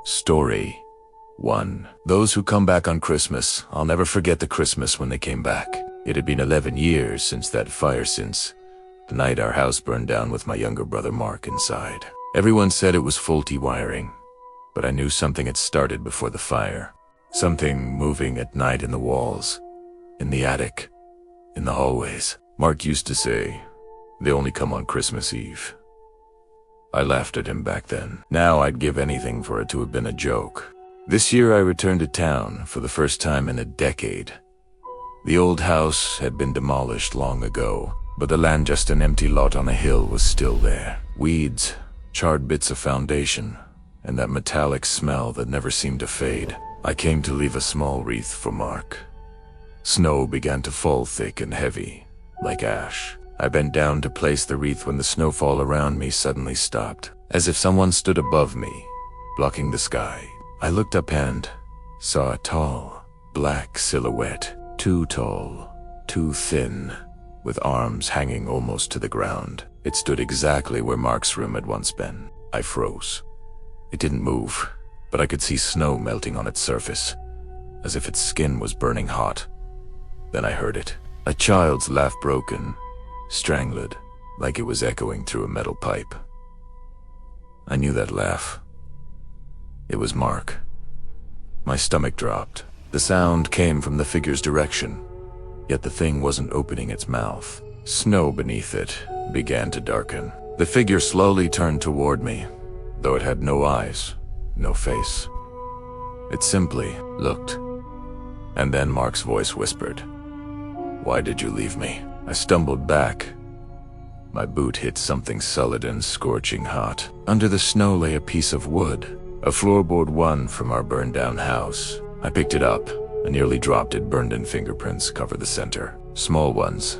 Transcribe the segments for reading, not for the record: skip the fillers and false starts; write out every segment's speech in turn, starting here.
Story 1. Those who come back on Christmas, I'll never forget the Christmas when they came back. It had been 11 years since that fire, since the night our house burned down with my younger brother Marc inside. Everyone said it was faulty wiring, but I knew something had started before the fire. Something moving at night in the walls, in the attic, in the hallways. Marc used to say, they only come on Christmas Eve. I laughed at him back then. Now I'd give anything for it to have been a joke. This year I returned to town for the first time in a decade. The old house had been demolished long ago, but the land, just an empty lot on a hill, was still there. Weeds, charred bits of foundation, and that metallic smell that never seemed to fade. I came to leave a small wreath for Marc. Snow began to fall thick and heavy, like ash. I bent down to place the wreath when the snowfall around me suddenly stopped, as if someone stood above me, blocking the sky. I looked up and saw a tall, black silhouette. Too tall, too thin, with arms hanging almost to the ground. It stood exactly where Marc's room had once been. I froze. It didn't move, but I could see snow melting on its surface, as if its skin was burning hot. Then I heard it. A child's laugh, broken, strangled, like it was echoing through a metal pipe. I knew that laugh. It was Marc. My stomach dropped. The sound came from the figure's direction, yet the thing wasn't opening its mouth. Snow beneath it began to darken. The figure slowly turned toward me, though it had no eyes, no face. It simply looked. And then Marc's voice whispered, "Why did you leave me?" I stumbled back. My boot hit something solid and scorching hot. Under the snow lay a piece of wood, a floorboard one from our burned-down house. I picked it up. I nearly dropped it. Burned-in fingerprints cover the center. Small ones,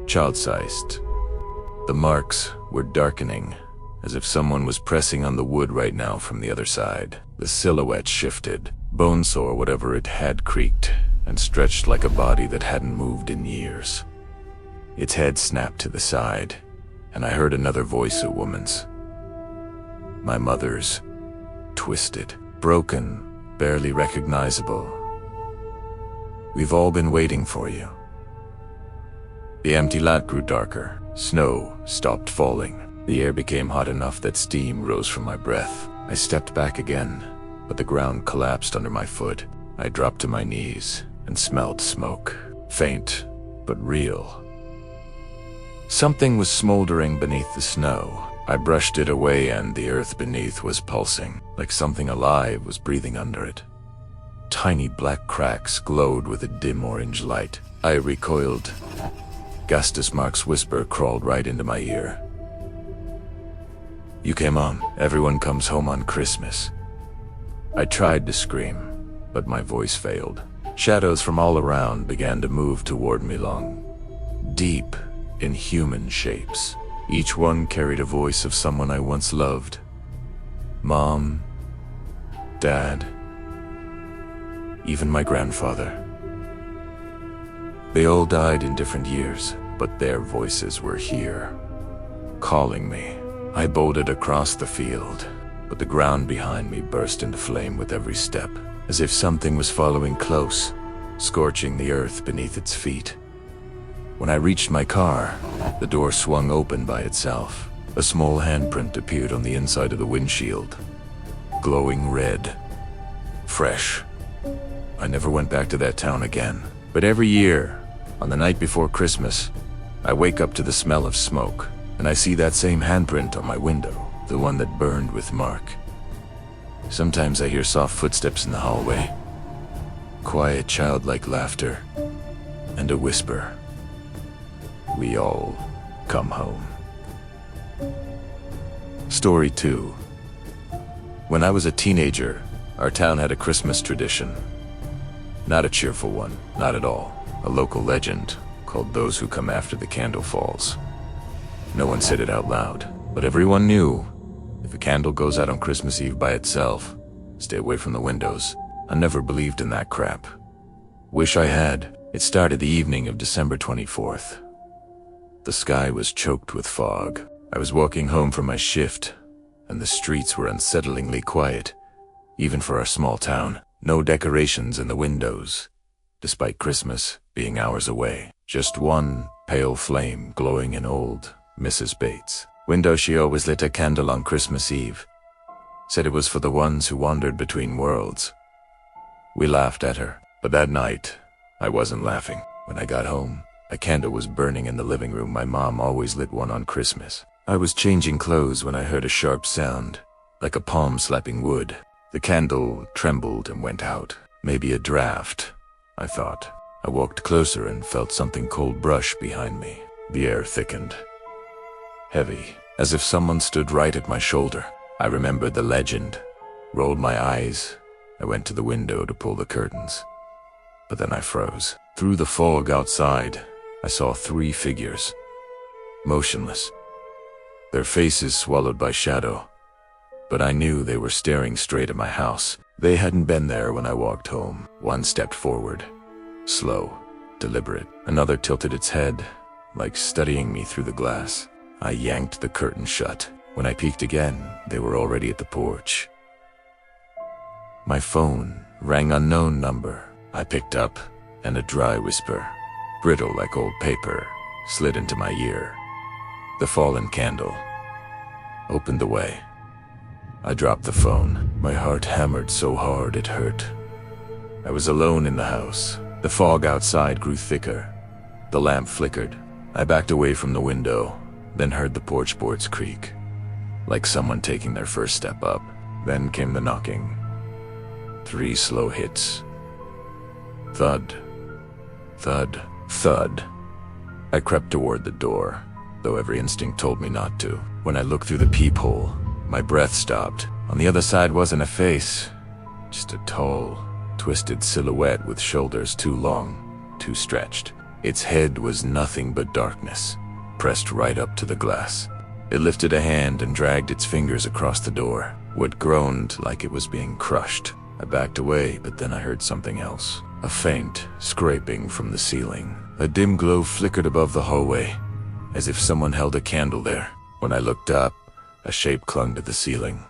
child-sized. The marks were darkening, as if someone was pressing on the wood right now from the other side. The silhouette shifted. Bonesaw, whatever it had, creaked and stretched like a body that hadn't moved in years. Its head snapped to the side, and I heard another voice, a woman's. My mother's. Twisted, broken, barely recognizable. "We've all been waiting for you." The empty lot grew darker. Snow stopped falling. The air became hot enough that steam rose from my breath. I stepped back again, but the ground collapsed under my foot. I dropped to my knees and smelled smoke. Faint, but real. Something was smoldering beneath the snow. I brushed it away, and the earth beneath was pulsing, like something alive was breathing under it. Tiny black cracks glowed with a dim orange light. I recoiled. Gustus Marc's whisper crawled right into my ear. "You came on. Everyone comes home on Christmas." I tried to scream, but my voice failed. Shadows from all around began to move toward me, long, deep, in human shapes. Each one carried a voice of someone I once loved. Mom, Dad, even my grandfather. They all died in different years, but their voices were here, calling me. I bolted across the field, but the ground behind me burst into flame with every step, as if something was following close, scorching the earth beneath its feet. When I reached my car, the door swung open by itself. A small handprint appeared on the inside of the windshield, glowing red, fresh. I never went back to that town again. But every year, on the night before Christmas, I wake up to the smell of smoke, and I see that same handprint on my window, the one that burned with Marc. Sometimes I hear soft footsteps in the hallway, quiet childlike laughter, and a whisper. We all come home. Story 2. When I was a teenager, our town had a Christmas tradition. Not a cheerful one, not at all. A local legend called Those Who Come After the Candle Falls. No one said it out loud, but everyone knew. If a candle goes out on Christmas Eve by itself, stay away from the windows. I never believed in that crap. Wish I had. It started the evening of December 24th. The sky was choked with fog. I was walking home from my shift, and the streets were unsettlingly quiet. even for our small town. No decorations in the windows, despite Christmas being hours away. Just one pale flame glowing in old Mrs. Bates' window. She always lit a candle on Christmas Eve. Said it was for the ones who wandered between worlds. We laughed at her, but that night, I wasn't laughing. When I got home, a candle was burning in the living room. My mom always lit one on Christmas. I was changing clothes when I heard a sharp sound, like a palm slapping wood. The candle trembled and went out. Maybe a draft, I thought. I walked closer and felt something cold brush behind me. The air thickened. Heavy, as if someone stood right at my shoulder. I remembered the legend, rolled my eyes. I went to the window to pull the curtains. But then I froze. Through the fog outside, I saw 3 figures, motionless, their faces swallowed by shadow. But I knew they were staring straight at my house. They hadn't been there when I walked home. One stepped forward, slow, deliberate. Another tilted its head, like studying me through the glass. I yanked the curtain shut. When I peeked again, they were already at the porch. My phone rang unknown number. I picked up, and a dry whisper, brittle like old paper, slid into my ear. The fallen candle opened the way. I dropped the phone. My heart hammered so hard it hurt. I was alone in the house. The fog outside grew thicker. The lamp flickered. I backed away from the window, then heard the porch boards creak, like someone taking their first step up. Then came the knocking. 3 slow hits. Thud, thud, thud. I crept toward the door, though every instinct told me not to. When I looked through the peephole, my breath stopped. On the other side wasn't a face, just a tall, twisted silhouette with shoulders too long, too stretched. Its head was nothing but darkness, pressed right up to the glass. It lifted a hand and dragged its fingers across the door. Wood groaned like it was being crushed. I backed away, but then I heard something else. A faint scraping from the ceiling. A dim glow flickered above the hallway, as if someone held a candle there. When I looked up, a shape clung to the ceiling.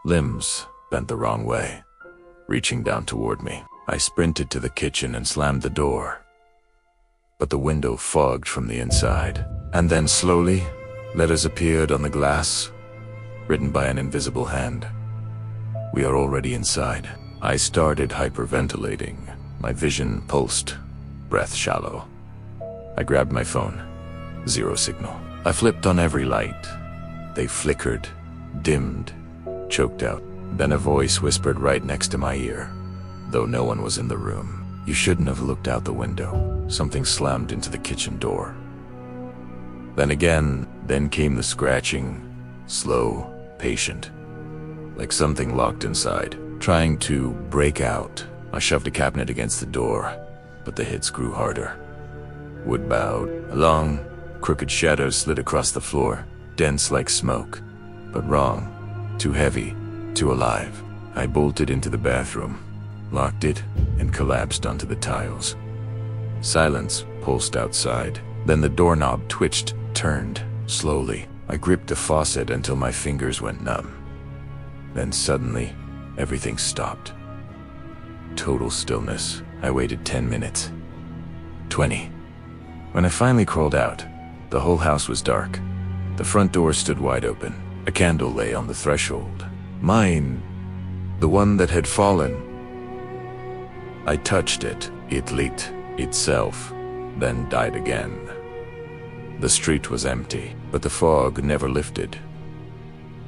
Limbs bent the wrong way, reaching down toward me. I sprinted to the kitchen and slammed the door. But the window fogged from the inside. And then slowly, letters appeared on the glass, written by an invisible hand. We are already inside. I started hyperventilating. My vision pulsed, breath shallow. I grabbed my phone. 0 signal. I flipped on every light. They flickered, dimmed, choked out. Then a voice whispered right next to my ear, though no one was in the room. You shouldn't have looked out the window. Something slammed into the kitchen door. Then came the scratching, slow, patient, like something locked inside, trying to break out. I shoved a cabinet against the door, but the hits grew harder. Wood bowed. A long, crooked shadow slid across the floor, dense like smoke, but wrong, too heavy, too alive. I bolted into the bathroom, locked it, and collapsed onto the tiles. Silence pulsed outside. Then the doorknob twitched, turned, slowly. I gripped the faucet until my fingers went numb. Then suddenly, everything stopped. Total stillness. I waited 10 minutes. 20. When I finally crawled out, the whole house was dark. The front door stood wide open. A candle lay on the threshold. Mine. The one that had fallen. I touched it. It lit itself, then died again. The street was empty, but the fog never lifted.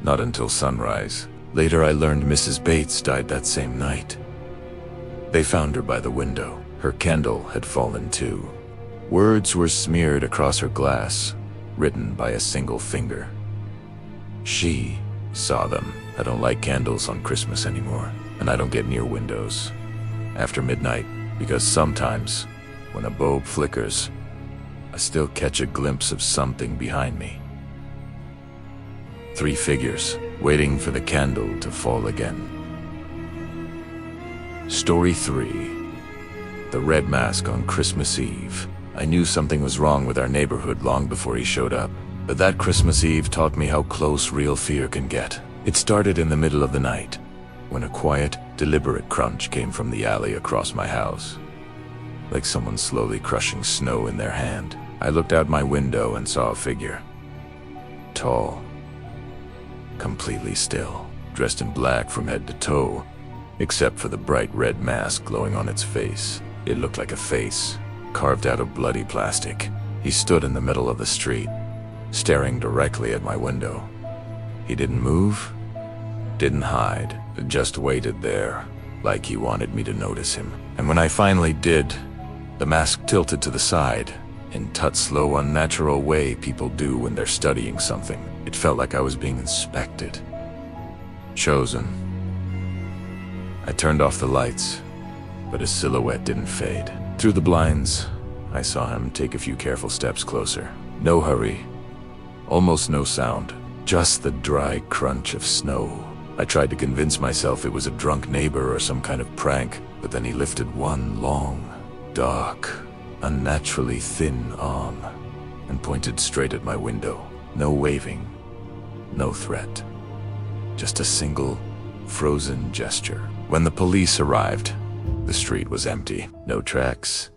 Not until sunrise. Later I learned Mrs. Bates died that same night. They found her by the window. Her candle had fallen too. Words were smeared across her glass, written by a single finger. She saw them. I don't light candles on Christmas anymore, and I don't get near windows after midnight, because sometimes, when a bulb flickers, I still catch a glimpse of something behind me. 3 figures, waiting for the candle to fall again. Story 3. The Red Mask on Christmas Eve. I knew something was wrong with our neighborhood long before he showed up, but that Christmas Eve taught me how close real fear can get. It started in the middle of the night, when a quiet, deliberate crunch came from the alley across my house, like someone slowly crushing snow in their hand. I looked out my window and saw a figure. Tall, completely still, dressed in black from head to toe, except for the bright red mask glowing on its face. It looked like a face, carved out of bloody plastic. He stood in the middle of the street, staring directly at my window. He didn't move, didn't hide, just waited there, like he wanted me to notice him. And when I finally did, the mask tilted to the side, in that slow, unnatural way people do when they're studying something. It felt like I was being inspected. Chosen. I turned off the lights, but his silhouette didn't fade. Through the blinds, I saw him take a few careful steps closer. No hurry, almost no sound, just the dry crunch of snow. I tried to convince myself it was a drunk neighbor or some kind of prank, but then he lifted one long, dark, unnaturally thin arm and pointed straight at my window. No waving, no threat, just a single, frozen gesture. When the police arrived, the street was empty. No tracks,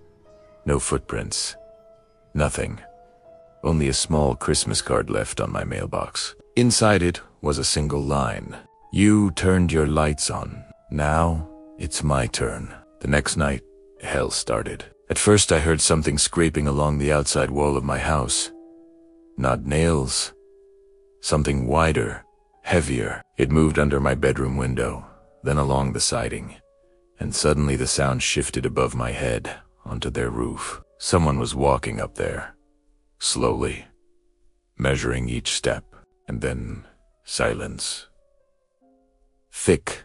no footprints, nothing. Only a small Christmas card left on my mailbox. Inside it was a single line. You turned your lights on. Now it's my turn. The next night, hell started. At first I heard something scraping along the outside wall of my house. Not nails. Something wider, heavier. It moved under my bedroom window, then along the siding. And suddenly the sound shifted above my head, onto their roof. Someone was walking up there, slowly, measuring each step, and then silence. Thick,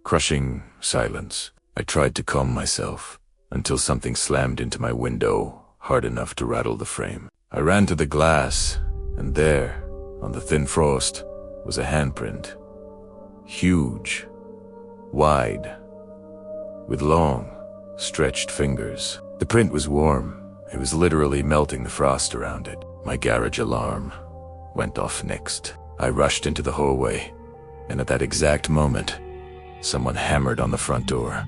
crushing silence. I tried to calm myself, until something slammed into my window, hard enough to rattle the frame. I ran to the glass, and there, on the thin frost, was a handprint. Huge, wide, with long, stretched fingers. The print was warm. It was literally melting the frost around it. My garage alarm went off next. I rushed into the hallway, and at that exact moment, someone hammered on the front door.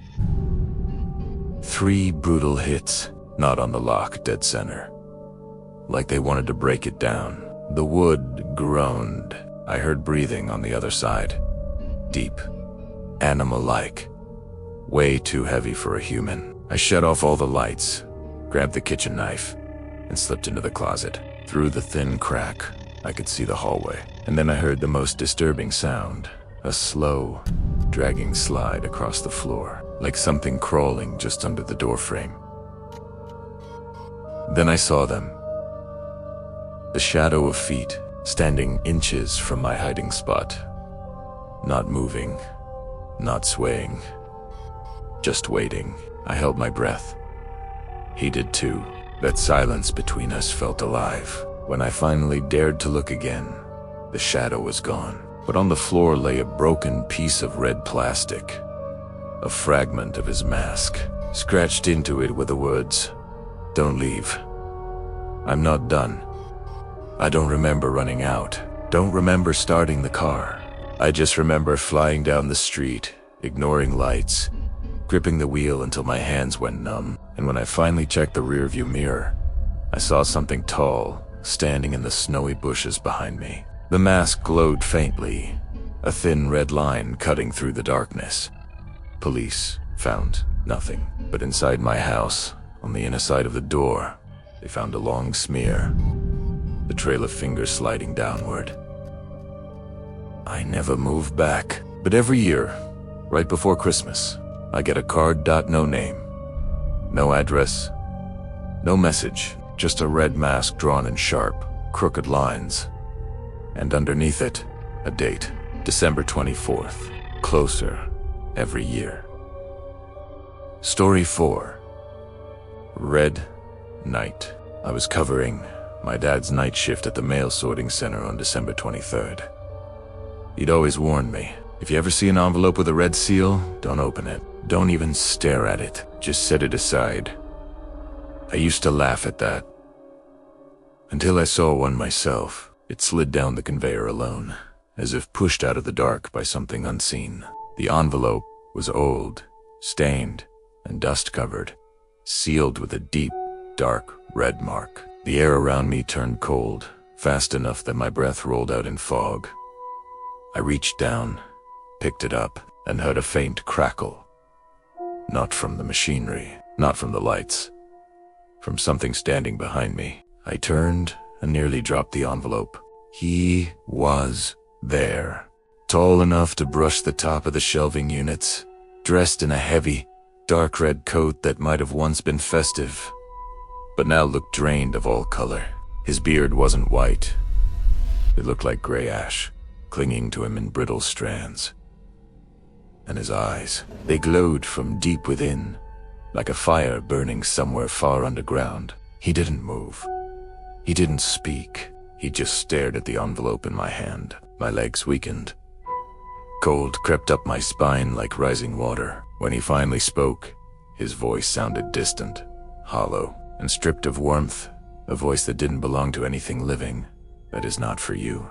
3 brutal hits, not on the lock, dead center. Like they wanted to break it down. The wood groaned. I heard breathing on the other side. Deep, animal-like. Way too heavy for a human. I shut off all the lights, grabbed the kitchen knife, and slipped into the closet. Through the thin crack, I could see the hallway. And then I heard the most disturbing sound. A slow, dragging slide across the floor, like something crawling just under the doorframe. Then I saw them. The shadow of feet, standing inches from my hiding spot. Not moving, not swaying, just waiting. I held my breath. He did too. That silence between us felt alive. When I finally dared to look again, the shadow was gone. But on the floor lay a broken piece of red plastic. A fragment of his mask, scratched into it with the words, "Don't leave. I'm not done." I don't remember running out. Don't remember starting the car. I just remember flying down the street, ignoring lights, gripping the wheel until my hands went numb. And when I finally checked the rearview mirror, I saw something tall, standing in the snowy bushes behind me. The mask glowed faintly, a thin red line cutting through the darkness. Police found nothing. But inside my house, on the inner side of the door, they found a long smear, the trail of fingers sliding downward. I never moved back. But every year, right before Christmas, I get a card. No name, no address, no message, just a red mask drawn in sharp, crooked lines. And underneath it, a date, December 24th, closer every year. Story 4. Red Night. I was covering my dad's night shift at the mail sorting center on December 23rd. He'd always warned me, if you ever see an envelope with a red seal, don't open it. Don't even stare at it, just set it aside. I used to laugh at that, until I saw one myself. It slid down the conveyor alone, as if pushed out of the dark by something unseen. The envelope was old, stained, and dust-covered, sealed with a deep, dark red mark. The air around me turned cold, fast enough that my breath rolled out in fog. I reached down, picked it up, and heard a faint crackle. Not from the machinery, not from the lights, from something standing behind me. I turned and nearly dropped the envelope. He was there, tall enough to brush the top of the shelving units, dressed in a heavy, dark red coat that might have once been festive, but now looked drained of all color. His beard wasn't white. It looked like gray ash, clinging to him in brittle strands. And his eyes, they glowed from deep within, like a fire burning somewhere far underground. He didn't move. He didn't speak. He just stared at the envelope in my hand. My legs weakened. Cold crept up my spine like rising water. When he finally spoke, his voice sounded distant, hollow, and stripped of warmth, a voice that didn't belong to anything living. That is not for you.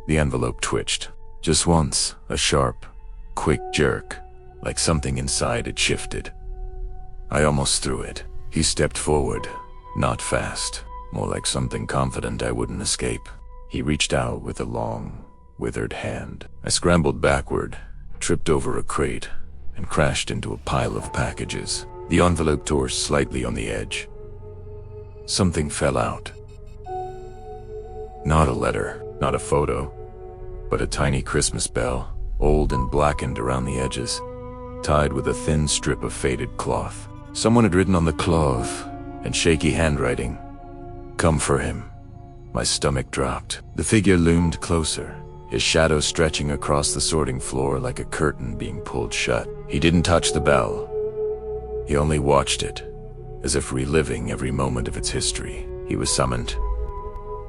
The envelope twitched. Just once, a sharp, quick jerk, like something inside had shifted. I almost threw it. He stepped forward, not fast, more like something confident I wouldn't escape. He reached out with a long, withered hand. I scrambled backward, tripped over a crate, and crashed into a pile of packages. The envelope tore slightly on the edge. Something fell out. Not a letter, not a photo, but a tiny Christmas bell, old and blackened around the edges, tied with a thin strip of faded cloth. Someone had written on the cloth, in shaky handwriting, "Come for him." My stomach dropped. The figure loomed closer, his shadow stretching across the sorting floor like a curtain being pulled shut. He didn't touch the bell. He only watched it, as if reliving every moment of its history. He was summoned.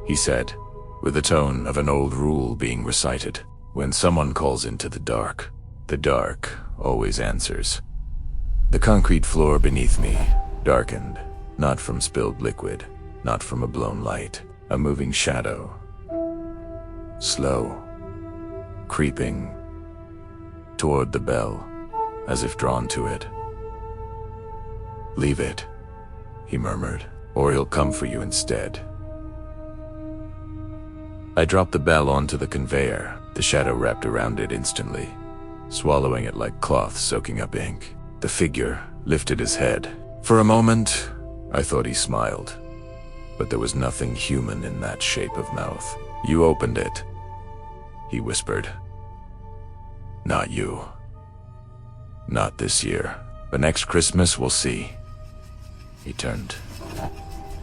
He said, with the tone of an old rule being recited, "When someone calls into the dark always answers." The concrete floor beneath me darkened, not from spilled liquid, not from a blown light, a moving shadow. Slow, creeping toward the bell, as if drawn to it. "Leave it," he murmured, "or he'll come for you instead." I dropped the bell onto the conveyor. The shadow wrapped around it instantly, swallowing it like cloth soaking up ink. The figure lifted his head. For a moment, I thought he smiled, but there was nothing human in that shape of mouth. "You opened it," he whispered. "Not you. Not this year. But next Christmas we'll see." He turned,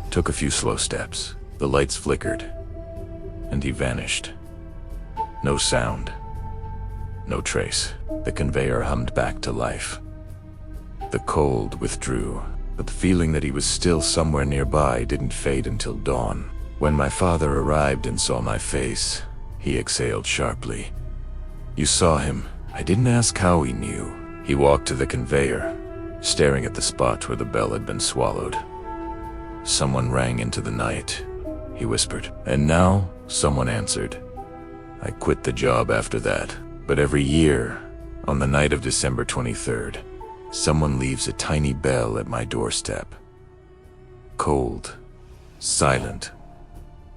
took a few slow steps. The lights flickered, and he vanished. No sound, no trace. The conveyor hummed back to life. The cold withdrew, but the feeling that he was still somewhere nearby didn't fade until dawn. When my father arrived and saw my face, he exhaled sharply. "You saw him." I didn't ask how he knew. He walked to the conveyor, staring at the spot where the bell had been swallowed. "Someone rang into the night," he whispered. "And now, someone answered. I quit the job after that. But every year, on the night of December 23rd, someone leaves a tiny bell at my doorstep. Cold, silent,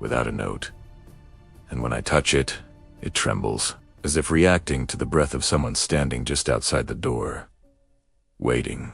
without a note. And when I touch it, it trembles, as if reacting to the breath of someone standing just outside the door, waiting.